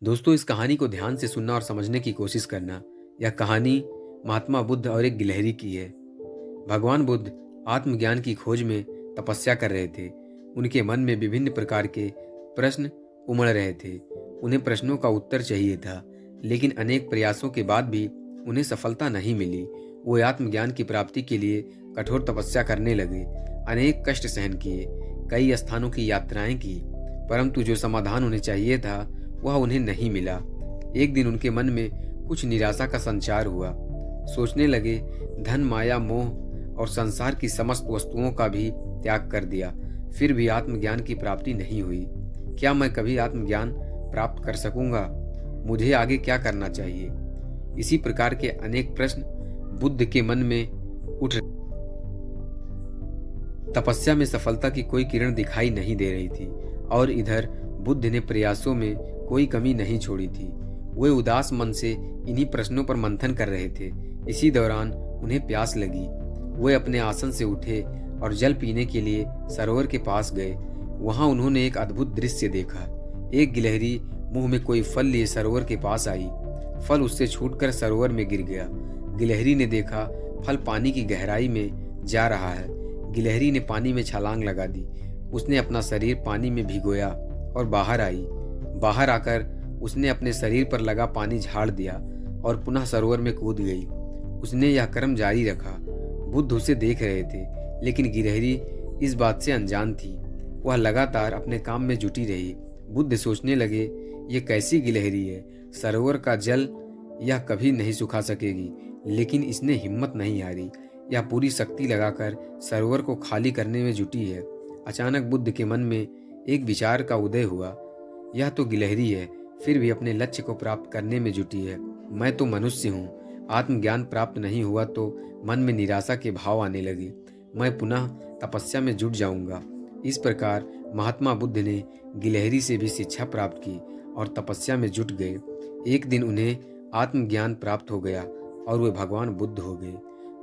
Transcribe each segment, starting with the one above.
दोस्तों, इस कहानी को ध्यान से सुनना और समझने की कोशिश करना। यह कहानी महात्मा बुद्ध और एक गिलहरी की है। भगवान बुद्ध आत्मज्ञान की खोज में तपस्या कर रहे थे। उनके मन में विभिन्न प्रकार के प्रश्न उमड़ रहे थे। उन्हें प्रश्नों का उत्तर चाहिए था, लेकिन अनेक प्रयासों के बाद भी उन्हें सफलता नहीं मिली। वो आत्मज्ञान की प्राप्ति के लिए कठोर तपस्या करने लगे, अनेक कष्ट सहन किए, कई स्थानों की यात्राएं की, परंतु जो समाधान उन्हें चाहिए था वह उन्हें नहीं मिला। एक दिन उनके मन में कुछ निराशा का संचार हुआ। सोचने लगे, धन, माया, मोह और संसार की समस्त वस्तुओं का भी त्याग कर दिया, फिर भी आत्मज्ञान की प्राप्ति नहीं हुई। क्या मैं कभी आत्मज्ञान प्राप्त कर सकूंगा? मुझे आगे क्या करना चाहिए? इसी प्रकार के अनेक प्रश्न बुद्ध के मन में उठ रहे। तपस्या में सफलता की कोई किरण दिखाई नहीं दे रही थी और इधर बुद्ध ने प्रयासों में कोई कमी नहीं छोड़ी थी। वे उदास मन से इन्हीं प्रश्नों पर मंथन कर रहे थे। इसी दौरान उन्हें प्यास लगी। वे अपने आसन से उठे और जल पीने के लिए सरोवर के पास गए। वहां उन्होंने एक अद्भुत दृश्य देखा। एक गिलहरी मुंह में कोई फल लिए सरोवर के पास आई। फल उससे छूटकर सरोवर में गिर गया। गिलहरी ने देखा, फल पानी की गहराई में जा रहा है। गिलहरी ने पानी में छलांग लगा दी। उसने अपना शरीर पानी में भिगोया और बाहर आई। बाहर आकर उसने अपने शरीर पर लगा पानी झाड़ दिया और पुनः सरोवर में कूद गई। उसने यह कर्म जारी रखा। बुद्ध उसे देख रहे थे, लेकिन गिलहरी इस बात से अनजान थी। वह लगातार अपने काम में जुटी रही। बुद्ध सोचने लगे, ये कैसी गिलहरी है? सरोवर का जल यह कभी नहीं सुखा सकेगी, लेकिन इसने हिम्मत नहीं हारी। यह पूरी शक्ति लगाकर सरोवर को खाली करने में जुटी है। अचानक बुद्ध के मन में एक विचार का उदय हुआ। यह तो गिलहरी है, फिर भी अपने लक्ष्य को प्राप्त करने में जुटी है। मैं तो मनुष्य हूँ। आत्मज्ञान प्राप्त नहीं हुआ तो मन में निराशा के भाव आने लगे। मैं पुनः तपस्या में जुट जाऊंगा। इस प्रकार महात्मा बुद्ध ने गिलहरी से भी शिक्षा प्राप्त की और तपस्या में जुट गए। एक दिन उन्हें आत्मज्ञान प्राप्त हो गया और वे भगवान बुद्ध हो गए।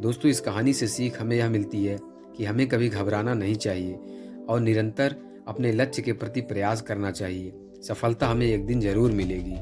दोस्तों, इस कहानी से सीख हमें यह मिलती है कि हमें कभी घबराना नहीं चाहिए और निरंतर अपने लक्ष्य के प्रति प्रयास करना चाहिए। सफलता हमें एक दिन जरूर मिलेगी।